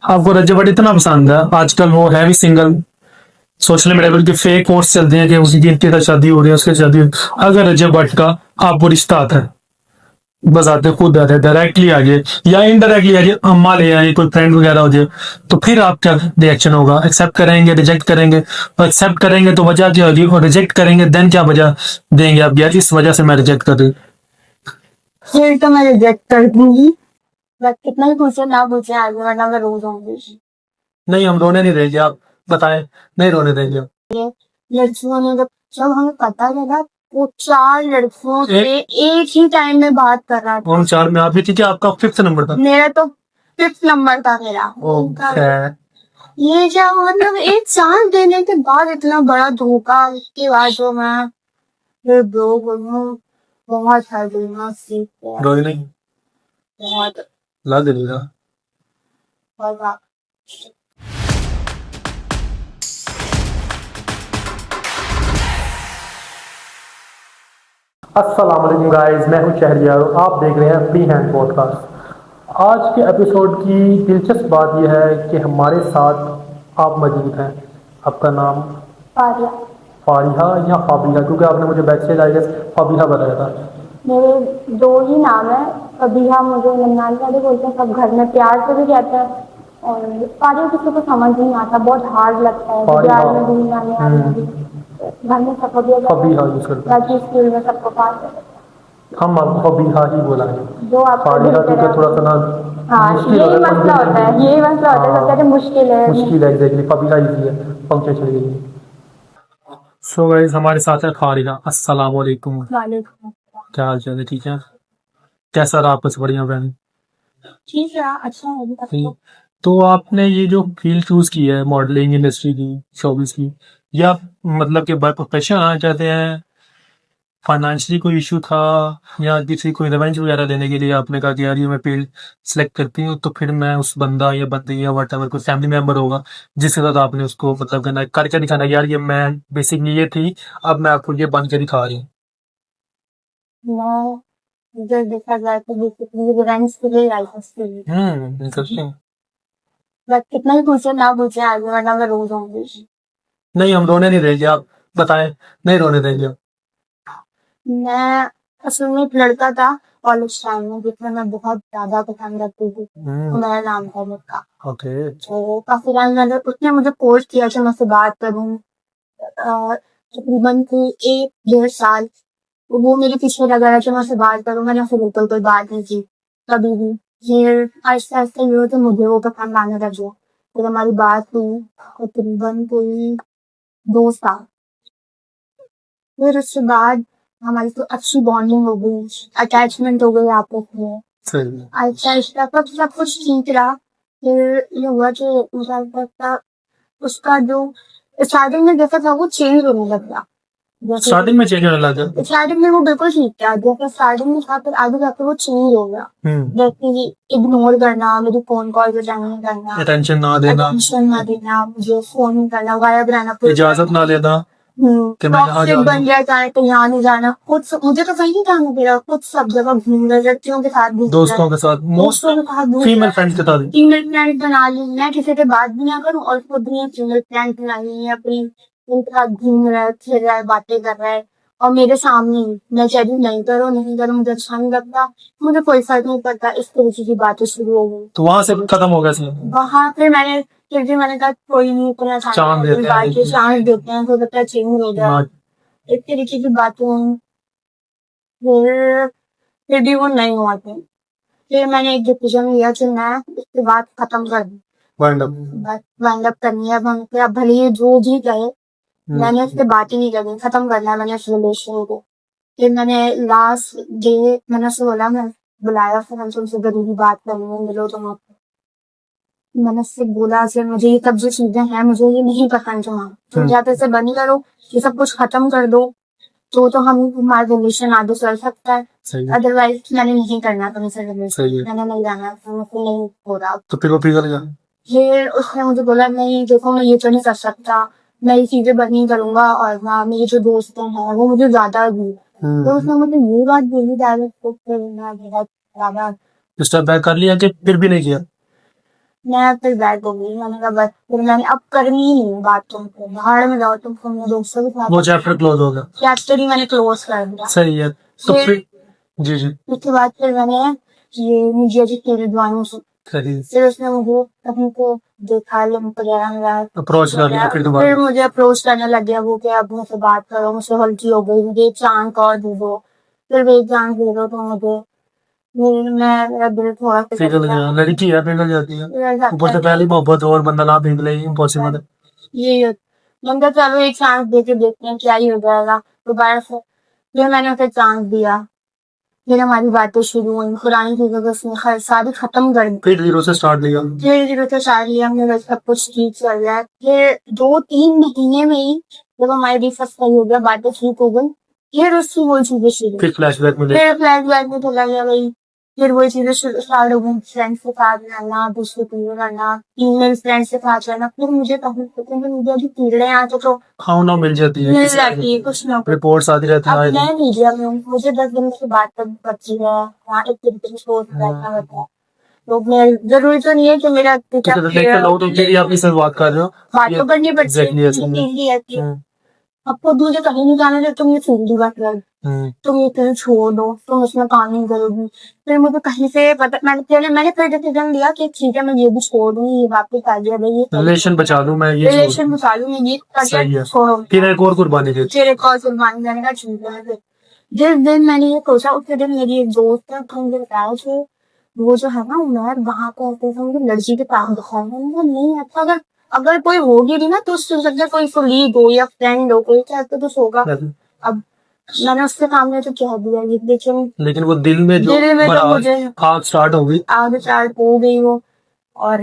आपको रज्जू बट इतना पसंद है आजकल वो है भी सिंगल। सोशल मीडिया पर फेक पोस्ट चलते हैं कि उसकी इनकी तो शादी हो रही है, उसकी शादी हो रही है। अगर रज्जू भट्ट का आपको रिश्ता आता है, बस आते खुद आते डायरेक्टली आ जाए या इनडायरेक्टली आ जाए, अम्मा ले आए, कोई फ्रेंड वगैरह हो जाए, तो फिर आप क्या रिएक्शन होगा? एक्सेप्ट करेंगे, रिजेक्ट करेंगे? और एक्सेप्ट करेंगे तो वजह क्या होगी, और रिजेक्ट करेंगे देन क्या वजह देंगे आप, यार इस वजह से मैं रिजेक्ट कर रही हूँ। फिर तो मैं रिजेक्ट कर दूंगी। बट कितना भी पूछे ना पूछे आगे, वरना मैं रो जाऊंगी। नहीं, हम रोने नहीं देंगे, आप बताएं। नहीं रोने देंगे हम। लड़कियों ने जब हमें पता लगा, वो 4 लड़कियों से एक एक ही टाइम में बात कर रहा था। उन चार में आप भी थी क्या? आपका फिफ्थ नंबर था? मेरा तो 5th नंबर था मेरा। ओके। ये क्या मतलब, एक चांस देने के बाद इतना बड़ा धोखा, उसके बाद जो मैं फिर ब्रो बोलूं, बहुत हर दूंगा सीख है। रोई नहीं? बहुत ला दे देगा। बहुत अस्सलाम वालेकुम गाइस, मैं हूं शहरियार और आप देख रहे हैं फ्री हैंड पॉडकास्ट। आज के एपिसोड की दिलचस्प बात यह है कि हमारे साथ आप मौजूद हैं। आपका नाम? फारिया। फारिहा या फाबिहा? क्योंकि आपने मुझे मैसेज आई गेस फाबिहा बताया था। मेरे 2 ही नाम है। फबीहा मुझे नन्नाली वाले बोलते हैं, सब घर में प्यार से भी कहते हैं। और फारिया किसी को समझ नहीं आता, बहुत हार्ड लगता है। फारिहा। प्यार में भी नाने वाले में भी। घर में सब फबीहा कहते फबीहा हैं, यूज करते हैं। बाकी स्कूल में सबको पास है। हम आपको फबीहा ही बोला है। जो आपको फारिहा दिल क्योंकि करे। थोड़ा सा ना हाँ, मुश्किल यही होता है मसला होता है, यही मसला होता है, सब कहते हैं मुश्किल है। मुश्किल है एग्जैक्टली। फबीहा इजी है, पंक्चर चली गई। सो गाइस, हमारे साथ है फारिहा। अस्सलाम वालेकुम। वालेकुम। क्या हाल चाल है? ठीक है? कैसा रहा आपका बढ़िया बहन? ठीक है, अच्छा है अभी तक ठीक। तो। तो आपने ये जो फील्ड चूज की है मॉडलिंग इंडस्ट्री की, शोबिस की, या मतलब कि बाय प्रोफेशन आना चाहते हैं, फाइनेंशियली कोई इशू था, या किसी कोई रिवेंज वगैरह लेने के लिए आपने कहा कि यार ये मैं फील्ड सेलेक्ट करती हूँ तो फिर मैं उस बंदा या बंदी या वट एवर कोई फैमिली मेंबर होगा जिसके साथ आपने उसको मतलब करना है, करके दिखाना है, यार ये मैं बेसिकली ये थी, अब मैं आपको ये बन के दिखा रही हूँ। मैं मुझे देखा जाए तो बेसिकली रिवेंज के लिए आई थी। इंटरेस्टिंग। बट कितना भी पूछे ना पूछे आगे, वरना मैं रो जाऊंगी। नहीं, हम रोने नहीं देंगे, आप बताएं। नहीं रोने देंगे हम। मैं असल में एक लड़का था कॉलेज टाइम में, जिसमें मैं बहुत ज्यादा पसंद करती थी। तो मेरा नाम था मुक्का। ओके। तो काफी टाइम मैंने उसने मुझे फोर्स किया कि मैं उससे बात करूं। तकरीबन कोई 1 डेढ़ साल वो मेरे पीछे लगा रहा कि मैं उससे बात करूं। मैंने उससे बिल्कुल कोई बात नहीं की कभी भी। फिर आहिस्ता आहिस्ता ये हुआ कि मुझे वो पसंद आने लगा। फिर हमारी बात हुई तकरीबन कोई 2 साल। फिर उसके बाद हमारी तो अच्छी बॉन्डिंग हो गई, अटैचमेंट हो गई आपस में। सही। आहिस्ता आहिस्ता सब कुछ ठीक रहा। फिर ये हुआ कि मुझे लगता उसका जो स्टार्टिंग में जैसा था वो चेंज होने लगा। जैसे स्टार्टिंग में चेंज होने लगा। स्टार्टिंग में वो बिल्कुल ठीक था, जैसे स्टार्टिंग में था, फिर आगे जाके वो चेंज हो गया। जैसे कि इग्नोर करना, मेरी फोन कॉल अटेंड नहीं करना, अटेंशन ना देना, अटेंशन ना देना, मुझे फोन नहीं करना, गायब रहना, इजाजत ना लेना कि मैं यहाँ जा टॉक्सिक रहा बन हूँ। गया चाहे तो यहाँ नहीं जाना। मुझे तो कहीं नहीं जाना पड़ा, खुद सब जगह घूम रहे, लड़कियों के साथ घूम रहे, दोस्तों के साथ, मोस्ट दोस्तों के साथ घूम फीमेल रहे, फ्रेंड्स के साथ ही। फीमेल फ्रेंड बना ली। मैं किसी से बात भी ना करूँ और खुद ही फीमेल फ्रेंड बना ली, अपनी उनके साथ घूम रहा है, फिर रहा है, बातें कर रहा है, और मेरे सामने ही। मैं कह रही हूँ नहीं करो नहीं करो, मुझे अच्छा नहीं लगता, मुझे कोई फर्क नहीं पड़ता। इस तरीके की बातें शुरू हो गई। तो वहां से खत्म हो गया सीन। वहां फिर भी मैंने कहा कोई नहीं, इतना चांद देते हैं बात चांस देते हैं, तो बच्चा चेंज हो जाए। इस तरीके की बातें हुई। फिर फिर भी वो नहीं हुआ था। फिर मैंने एक डिसीजन लिया कि मैं इसके बाद खत्म कर दूँ, वाइंड अप। बस वाइंड अप करनी है। अब भले ही जो भी कहे, मैंने उससे बात ही नहीं करनी, खत्म करना है मैंने उस रिलेशन को। फिर मैंने लास्ट डे मैंने उससे बोला, मैं बुलाया, फिर हमसे उनसे जरूरी बात करनी है, मिलो तुम आप। मैंने उससे बोला कि मुझे ये सब जो चीजें हैं मुझे ये नहीं पसंद, तुम या तो इसे बंद करो, ये सब कुछ खत्म कर दो, तो हम हमारा रिलेशन आगे चल सकता है। सही है। अदरवाइज मैंने नहीं करना तुमसे सही रिलेशन, है। मैंने नहीं जाना, मुझसे नहीं हो रहा। तो फिर वो पिघल गया। फिर उसने मुझे बोला नहीं देखो, मैं ये तो नहीं कर सकता, मैं ये चीजें बंद नहीं करूंगा, और हाँ मेरे जो दोस्त हैं वो मुझे ज्यादा दी। तो उसने मुझे ये बात बोली डायरेक्ट, तो फिर मैं बहुत ज्यादा स्टेप बैक कर लिया कि फिर भी नहीं किया? मैं फिर बैठ हो गई, मैंने कहा बस फिर मैंने अब करनी ही नहीं बात तुमको, बाहर में जाओ तुमको मेरे दोस्तों के वो साथ। चैप्टर क्लोज हो गया। चैप्टर ही मैंने क्लोज कर दिया। सही है। तो फिर जी जी उसके बाद फिर मैंने ये मीडिया की तेरे ड्राइंग से सही फिर उसने मुझे अपने को देखा, लिंक वगैरह मिला। अप्रोच कर लिया फिर फिर दोबारा। मुझे अप्रोच करने लग गया वो कि अब मुझसे बात करो, मुझसे हल्की हो गई, मुझे एक चांस और दे दो। फिर वो एक चांस दे दो तो मुझे मेरा दिल थोड़ा सा पिघल गया, लड़की है पिघल जाती है, ऊपर से पहली मोहब्बत हो और बंदा ना पिघले, इम्पॉसिबल है। ये मैंने कहा चलो एक चांस दे के देखते हैं क्या ही हो जाएगा दोबारा से। फिर मैंने उसे चांस दिया, फिर हमारी बातें शुरू हुई, पुरानी चीजों को उसने सारी खत्म कर दी। फिर जीरो से स्टार्ट लिया। फिर जीरो से स्टार्ट लिया हमने, बस सब कुछ ठीक चल रहा है। फिर 2-3 महीने में ही जब हमारी डिस्कस सही हो गया, बातें ठीक हो गई, फिर उसकी वो चीजें शुरू। फिर फ्लैशबैक में फिर फ्लैशबैक में चला गया भाई। फिर वही चीजें स्टार्ट हो गई, फ्रेंड्स के साथ रहना, दूसरे पीरियड रहना, फीमेल फ्रेंड्स के साथ रहना। फिर मुझे कहीं क्योंकि मुझे अभी पीरियड यहाँ तो हाँ ना मिल जाती है, मिल जाती है कुछ ना कुछ। रिपोर्ट्स आती रहती अब है। मैं मीडिया में हूँ, मुझे 10 दिन की बात तक बची है, वहाँ एक तरीके से बैठा होता है। तो मैं जरूरी तो नहीं है कि मेरा लोग तो फिर आप इससे बात कर रहे हो, बात तो करनी पड़ती है, Exactly, ऐसा नहीं। फील्ड रहती है। आपको दूसरे कहीं नहीं जाना है, तुम ये फील्ड ही बात करो, तुम ये फील्ड छोड़ दो, तुम उसमें काम नहीं करोगी। फिर मुझे कहीं से पता, मैंने फिर डिसीजन लिया कि ठीक है मैं ये भी छोड़ दूंगी, ये वापस आ गया भाई, ये रिलेशन बचा लूं मैं, ये रिलेशन बचा लूं मैं, ये सही है। छोड़ो। फिर एक और कुर्बानी दे। फिर एक और कुर्बानी देने का ठीक है। फिर जिस दिन मैंने ये सोचा उसी दिन मेरी एक दोस्त है, तो मुझे बताया कि वो जो है ना उमर वहां पे आते थे, मुझे लड़की के पास दिखाया। मैंने कहा नहीं अच्छा, अगर अगर कोई होगी भी ना तो उससे सकता कोई कोलीग हो या फ्रेंड हो, कोई चाहे तो कुछ होगा। अब मैंने उसके सामने तो कह दिया ये, लेकिन वो दिल में जो तो मुझे आग स्टार्ट हो गई, आग स्टार्ट हो गई वो। और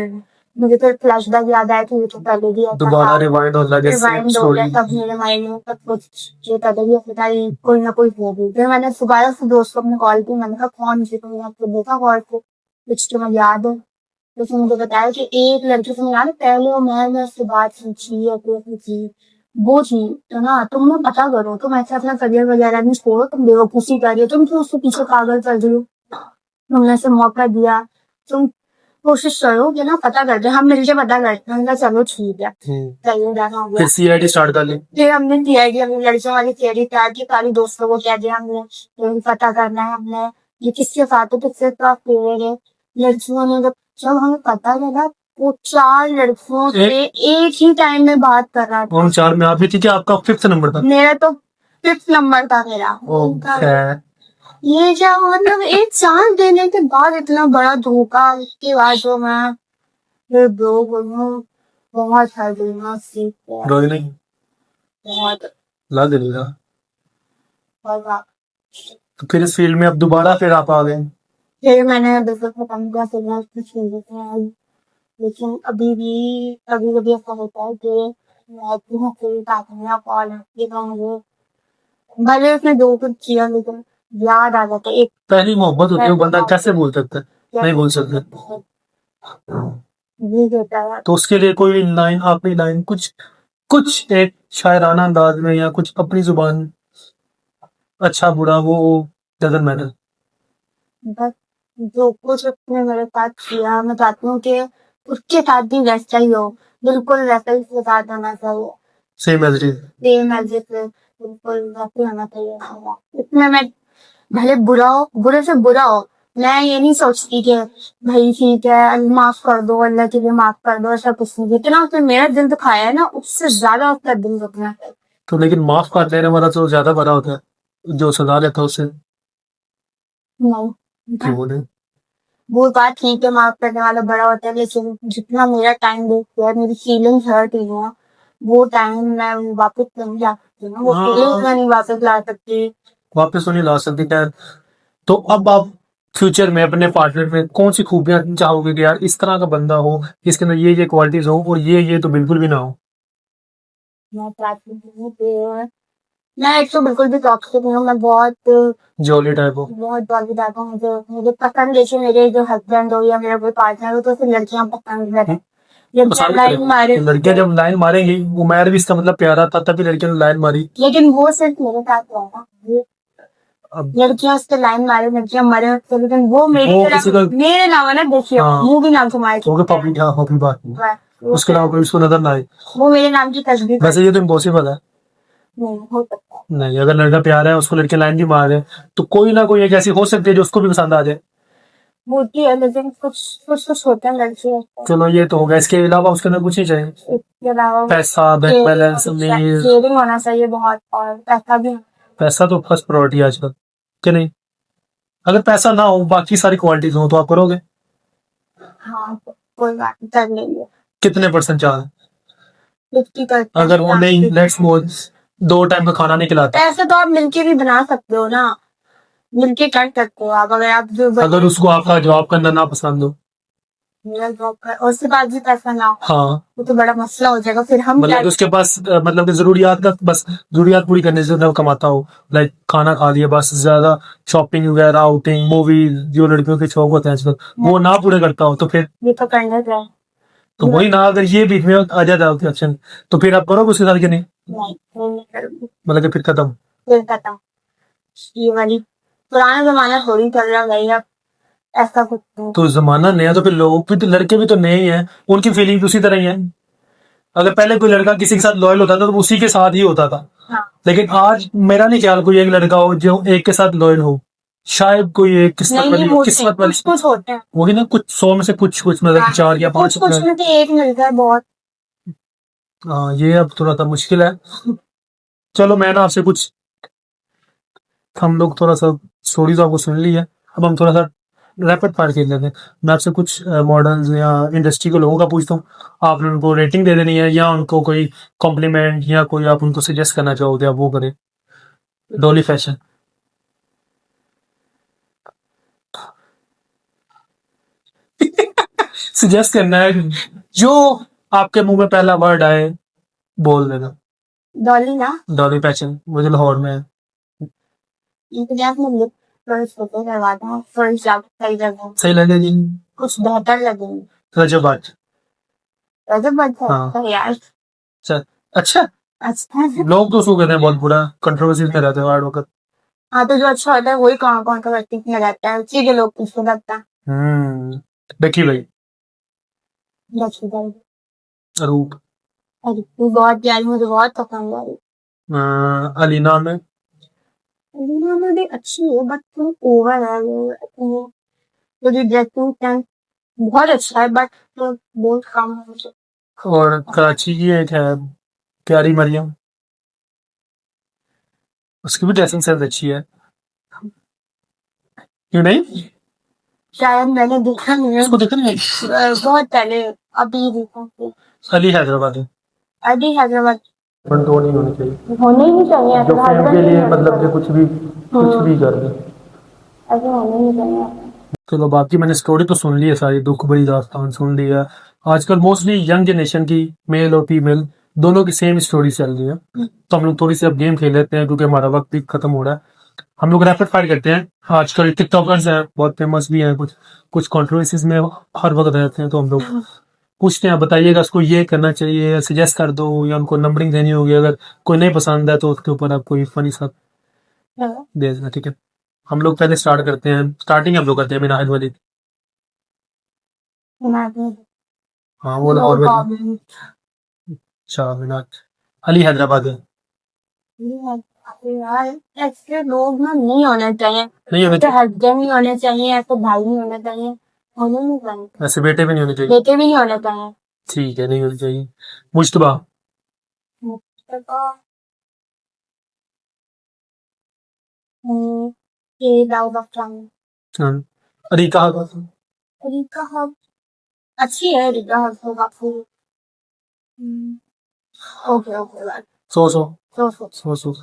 मुझे फिर फ्लैशबैक याद आया कि ये तो पहले भी ऐसा दोबारा था। रिवाइंड हो लगे रिवाइंड हो गया, तब मेरे माइंड में सब कुछ ये पहले भी ऐसा था, ये कोई ना कोई होगी। फिर मैंने दोबारा से दोस्त को अपने कॉल की, मैंने कहा कौन सी, तुमने आपको देखा कॉल को, कुछ तुम्हें याद है? तो उसने मुझे बताया कि एक लड़के से मिला, पहले वो मैं उससे बात की या कोई थी, वो थी। तो ना तुम ना पता करो, तुम ऐसे अपना करियर वगैरह नहीं छोड़ो, तुम बेवकूफी कर रही हो, तुम क्यों उसके पीछे पागल चल रही हो? तुमने उसे मौका दिया, तुम कोशिश करो कि ना पता करते, हम मिलके पता करते हैं। हमने कहा, चलो ठीक है, कहीं जाना हो गया। फिर सीआईडी स्टार्ट कर ली। फिर हमने सीआईडी, अपनी लड़कियों वाली सीआईडी स्टार्ट की, सारी दोस्तों को कह दिया हमने ये पता करना है, हमने ये किसके साथ है, किसके साथ फेवर है। लड़कियों ने जब हमें पता लगा वो 4 लड़कियों से एक ही टाइम में बात कर रहा था। उन 4 में आप भी थी कि आपका 5th नंबर था? मेरा तो 5th नंबर था मेरा। ये क्या मतलब, एक चांस देने के बाद इतना बड़ा धोखा, उसके बाद जो मैं फिर ब्रो बोलूं, बहुत हर दिन सीख गया, रोज नहीं बहुत ला दे देगा। बहुत। तो फिर इस फील्ड में अब दोबारा फिर आप आ गए। फिर मैंने बिजनेस खत्म किया, फिर मैं उसकी चीजें में आई। लेकिन अभी भी कभी कभी ऐसा होता है कि मैं फिर साथ मेरा कॉल है तो मुझे भले उसने जो कुछ किया लेकिन याद आ जाता है। एक पहली मोहब्बत होती है, वो बंदा कैसे भूल सकता है? नहीं भूल सकता। ये कहता है तो उसके लिए कोई लाइन, अपनी लाइन, कुछ कुछ एक शायराना अंदाज में या कुछ अपनी जुबान, अच्छा बुरा वो डजंट मैटर। बस जो कुछ उसने मेरे साथ किया, मैं चाहती हूँ कि उसके साथ भी वैसा ही हो, बिल्कुल वैसा ही उसके साथ होना चाहिए, same as it is. Same as it is, बिल्कुल वैसे ही होना चाहिए। इसमें मैं भले बुरा हो, बुरे से बुरा हो, मैं ये नहीं सोचती कि भाई ठीक है माफ कर दो, अल्लाह के लिए माफ कर दो, ऐसा कुछ नहीं। जितना उसने मेरा दिल दुखाया है ना, उससे ज्यादा उसका दिल दुखना है। तो लेकिन माफ कर देने वाला तो ज्यादा बड़ा होता है जो सजा लेता है उससे। नहीं, क्यों बोले? वो बात ठीक है, माफ करने वाला बड़ा होता है, लेकिन जितना मेरा टाइम वेस्ट हुआ, मेरी फीलिंग्स हर्ट हुई है, वो टाइम मैं वापस नहीं ला सकती ना, वो फीलिंग्स मैं नहीं वापस ला सकती। वापस तो नहीं ला सकती खैर। तो अब आप फ्यूचर में अपने पार्टनर में कौन सी खूबियां चाहोगे कि यार इस तरह का बंदा हो, इसके अंदर ये क्वालिटीज हो, और ये तो बिल्कुल भी ना हो? मैं चाहती हूँ कि मैं एक तो बिल्कुल भी टॉक्सिक नहीं हूँ, मैं बहुत जॉली टाइप हो। बहुत जल्दी जाता हूँ। मुझे मुझे पसंद है कि मेरे जो हस्बैंड हो या मेरा कोई पार्टनर हो तो फिर लड़कियां पसंद है। पसंद लाइन मारे, लड़कियां जब लाइन मारेंगी, उमर भी इसका मतलब प्यारा था तभी लड़कियों ने लाइन मारी। लेकिन वो सिर्फ मेरे साथ रहेगा, अब लड़कियां उसके लाइन मारे, लड़कियां मरे उसके, लेकिन वो वो किसी का मेरे नाम है ना, देखिए हाँ मूवी नाम घुमाए थे। हो गया पब्लिक, हाँ हो गई बात नहीं। वो उसके अलावा कोई उसको नजर ना आए। वो मेरे नाम की तस्वीर वैसे ये तो इम्पॉसिबल है। नहीं हो सकता है। नहीं, अगर लड़का प्यार है उसको लड़के लाइन भी मार रहे हैं, तो कोई ना कोई एक ऐसी हो सकती है जो उसको भी पसंद आ जाए। होती है, लेकिन कुछ कुछ कुछ होते हैं लड़के ऐसे। चलो ये तो हो गया, इसके अलावा उसके अंदर कुछ नहीं चाहिए। इसके अलावा पैसा, बैंक बैलेंस, अमीर। शेयरिंग होना चाहिए बहुत, और पैसा भी। पैसा तो फर्स्ट प्रायोरिटी है आजकल, कि नहीं? अगर पैसा ना हो, बाकी सारी क्वालिटीज हो, तो आप करोगे? हाँ तो कोई बात नहीं, कर लेंगे। कितने परसेंट चाह? 50%। अगर वो नहीं, लेट्स सपोज 2 टाइम का खाना नहीं खिलाता, पैसे तो आप मिलके भी बना सकते हो ना, मिलके कर सकते हो आप, अगर आप जो अगर उसको आपका जॉब करना ना पसंद हो। मेरा जॉब कर और उसके बाद भी पैसा ना हो, हाँ, वो तो बड़ा मसला हो जाएगा, फिर हम क्या। मतलब उसके पास मतलब कि जरूरियात का बस, जरूरियात पूरी करने से ना कमाता हो, लाइक खाना खा लिया बस, ज्यादा शॉपिंग वगैरह, आउटिंग, मूवीज, जो लड़कियों के शौक होते हैं आजकल, वो ना पूरे करता हो, तो फिर ये तो करने जाए। तो वही ना, अगर ये बीच में आ जाता है ऑप्शन, तो फिर आप करोगे उसके साथ कि नहीं? नहीं करूँगी, मतलब कि फिर खत्म। फिर खत्म। ये वाली पुराना जमाना थोड़ी चल रहा भाई अब, ऐसा कुछ नहीं। तो जमाना नया, तो फिर लोग भी तो, लड़के भी तो नए ही हैं, उनकी फीलिंग उसी तरह ही है। अगर पहले कोई लड़का किसी के साथ लॉयल होता था तो उसी के साथ ही होता था, हाँ लेकिन आज मेरा नहीं ख्याल कोई एक लड़का हो जो एक के साथ लॉयल हो। शायद कोई एक किस्मत नहीं वाली, होते, किस्मत वाली, कुछ कुछ होते हैं। वही ना, कुछ 100 में से कुछ कुछ, मतलब कि 4 या 5। कुछ कुछ में से एक मिलता है बहुत। हाँ, ये अब थोड़ा सा मुश्किल है। चलो मैं ना आपसे कुछ, हम लोग थोड़ा सा स्टोरीज आपको सुन ली है, अब हम थोड़ा सा रैपिड फायर खेल लेते हैं। मैं आपसे कुछ मॉडल्स या इंडस्ट्री के लोगों का पूछता हूँ, आपने उनको रेटिंग दे देनी है, या उनको कोई कॉम्प्लीमेंट या कोई आप उनको सजेस्ट करना चाहोगे, आप वो करें। डॉली फैशन। सजेस्ट करना है, जो आपके मुंह में पहला वर्ड आए बोल देना। डॉली ना, डॉली फैशन, मुझे लाहौर में है। इंतजार में लिप फर्स्ट होते करवा दूँ, फर्स्ट जाकर सही लगे, सही लगे जी? कुछ बेहतर लगेंगे। रजब बात। वैसे बात है हाँ। तो यार। अच्छा। अच्छा, अच्छा है। लोग तो उसको कहते हैं बहुत बुरा, कंट्रोवर्सीज में रहते हैं हर वक्त। हाँ तो जो अच्छा होता है वही कौन सा व्यक्ति में रहता है, उसी के लोग किसको लगता है। बेकी भाई। लक्ष्मी बाई। रूप। अरे तू बहुत प्यारी, मुझे बहुत पसंद आई। अलीना में। लीना में भी अच्छी है, बट थोड़ी ओवर है वो, जो ड्रेसिंग सेंस बहुत अच्छा है, बट बहुत कम है मुझे। और कराची की एक है प्यारी मरियम, उसकी भी ड्रेसिंग सेंस अच्छी है, क्यों नहीं? शायद मैंने देखा नहीं है, उसको देखा नहीं है? बहुत पहले, अभी देखा था। अली हैदराबाद है। अभी हैदराबाद बट वो नहीं होनी चाहिए, होने ही नहीं चाहिए, जो ऐसा फेम husband के नहीं लिए होना मतलब कि चाहिए। कुछ भी कर दे। ऐसे होने ही नहीं चाहिए। चलो बाकी मैंने स्टोरी तो सुन ली है सारी, दुख भरी दास्तान सुन ली है। आजकल मोस्टली यंग जनरेशन की, मेल और फीमेल दोनों की सेम स्टोरी चल रही है, तो हम लोग थोड़ी सी अब गेम खेल लेते हैं, क्योंकि हमारा वक्त भी खत्म हो रहा है। हम लोग रैपिड फायर करते हैं। आजकल टिकटॉकर्स हैं, बहुत फेमस भी हैं, कुछ कुछ कंट्रोवर्सीज में हर वक्त रहते हैं, तो हम लोग पूछते हैं, आप बताइएगा उसको ये करना चाहिए, सजेस्ट कर दो, या उनको नंबरिंग देनी होगी, अगर कोई नहीं पसंद है तो उसके ऊपर आप कोई फनी सा हाँ, दे देना, ठीक है? हम लोग पहले स्टार्ट करते हैं, स्टार्टिंग हम लोग करते हैं बिना वाली। हाँ वो नो लाहौर वाली। प्रॉब्लम। अच्छा बिना, अली हैदराबाद है। यार ऐसे लोग ना नहीं होने चाहिए, नहीं होने ऐसे चाहिए, हस्बैंड नहीं होने चाहिए, ऐसे भाई नहीं होने चाहिए, होने नहीं चाहिए, वैसे बेटे भी नहीं होने चाहिए। बेटे भी नहीं होने चाहिए। ठीक है, नहीं होने चाहिए। मुश्तबा। ये दाऊद अफगान। हाँ। अरीका। रिका हब अच्छी है, रिका हब तो काफी। ओके ओके बात। सो सो तो सो सो सो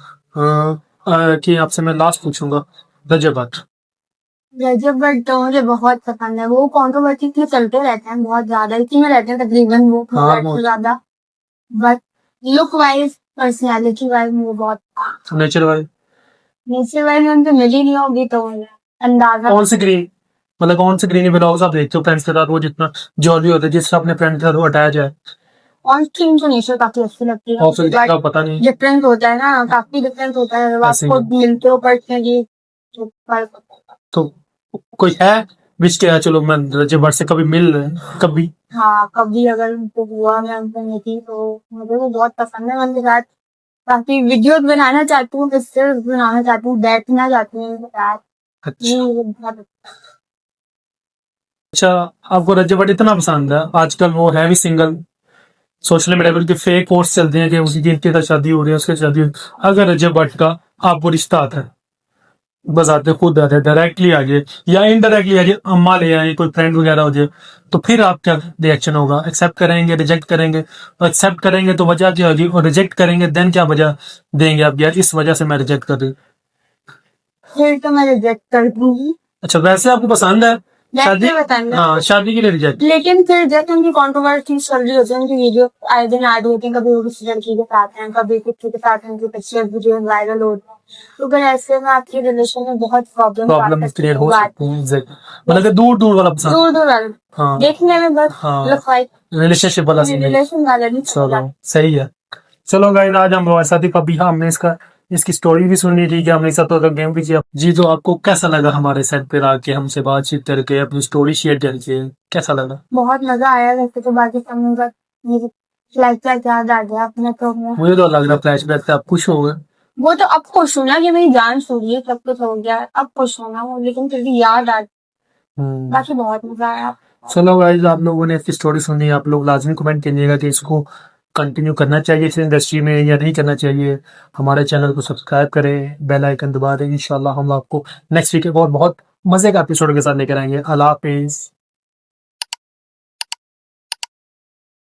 कि आपसे मैं लास्ट पूछूंगा, रजबात। रजब भट्ट तो मुझे बहुत पसंद है, वो कंट्रोवर्सी में चलते रहते हैं, बहुत ज्यादा इसी में रहते हैं तकरीबन वो हाँ, बहुत बहुत। ज्यादा, but look wise, personality wise वो बहुत, नेचर वाइज। नेचर वाइज में उनसे मिली नहीं होगी तो अंदाजा। कौन से ग्रीन, मतलब कौन से ग्रीन ब्लॉग्स आप देखते हो फ्रेंड्स के साथ, वो जितना जॉली होता है, जिससे अपने फ्रेंड के साथ वो अटैच है? ऑन स्क्रीन तो नेचर काफी अच्छी लगती है, ऑफ स्क्रीन का पता नहीं। डिफरेंस होता है ना, काफी डिफरेंस होता है जब ऐसे आपको ही। मिलते हो पर्सनली, जो फर्क होता है। तो कोई है विश किया चलो मैं रजत भट्ट से कभी मिल रहे कभी? हाँ, कभी अगर उनको हुआ मैं उनको मिली तो मुझे वो बहुत पसंद है। मैं उनके साथ काफी वीडियोस बनाना चाहती हूँ, पिक्चर्स बनाना चाहती हूँ, बैठना चाहती हूँ उनके साथ। अच्छा ये मुझे बहुत अच्छा, आपको रजत भट्ट इतना पसंद है, आजकल वो है भी सिंगल, सोशल मीडिया पर उनके फेक पोस्ट चलते हैं कि उसकी जिनके साथ शादी हो रही है उसके साथ शादी अगर रजत भट्ट का आपको रिश्ता आता है, बताते खुद आते डायरेक्टली आ जाए या इनडायरेक्टली आ जाए, अम्मा ले आए कोई फ्रेंड वगैरह हो जाए, तो फिर आप क्या रिएक्शन होगा? एक्सेप्ट करेंगे, रिजेक्ट करेंगे? और एक्सेप्ट करेंगे तो वजह क्या होगी, और रिजेक्ट करेंगे देन क्या वजह देंगे आप, यार इस वजह से मैं रिजेक्ट कर रही हूँ? फिर तो मैं रिजेक्ट कर दूंगी। अच्छा वैसे आपको पसंद है शादी? वैसे बताना। हाँ शादी के लिए रिजेक्ट। लेकिन फिर जैसे उनकी कंट्रोवर्सी चल रही होती है, उनकी वीडियो आए दिन ऐड होती है, कभी वो किसी लड़की के साथ हैं, कभी किसी के साथ उनकी पिक्चर वीडियो वायरल होती है, तो फिर ऐसे में आपके रिलेशन में बहुत प्रॉब्लम क्रिएट हो सकती है exactly। मतलब कि दूर दूर वाला पसंद। दूर दूर वाले हाँ देखने में बस हाँ लफाई रिलेशनशिप वाला सीन है। रिलेशन वाला नहीं चलो सही है। चलो गाइस आज हम हमारे साथी कभी हमने इसकी स्टोरी भी सुनी थी कि हमने साथ तो गेम भी किया जी। तो आपको कैसा लगा हमारे सेट पे आके हमसे बातचीत करके अपनी स्टोरी शेयर करके कैसा लगा? बहुत मजा आया। वैसे तो बाकी समय का मेरी फ्लैशबैक याद आ गया अपने तो में। मुझे तो लग रहा फ्लैशबैक से आप खुश हो गए। वो तो अब खुश हूं ना कि मेरी जान सूरी है, सब कुछ हो गया, अब खुश हूं ना वो, लेकिन फिर भी याद आ। बाकी बहुत मजा आया। चलो गाइस आप लोगों ने इसकी स्टोरी सुनी, आप लोग लाजमी कमेंट कीजिएगा कि इसको कंटिन्यू करना चाहिए इस इंडस्ट्री में या नहीं करना चाहिए। हमारे चैनल को सब्सक्राइब करें, बेल आइकन दबा दें। इंशाल्लाह हम आपको नेक्स्ट वीक एक और बहुत मजे का एपिसोड के साथ लेकर आएंगे। अल्लाह हाफिज।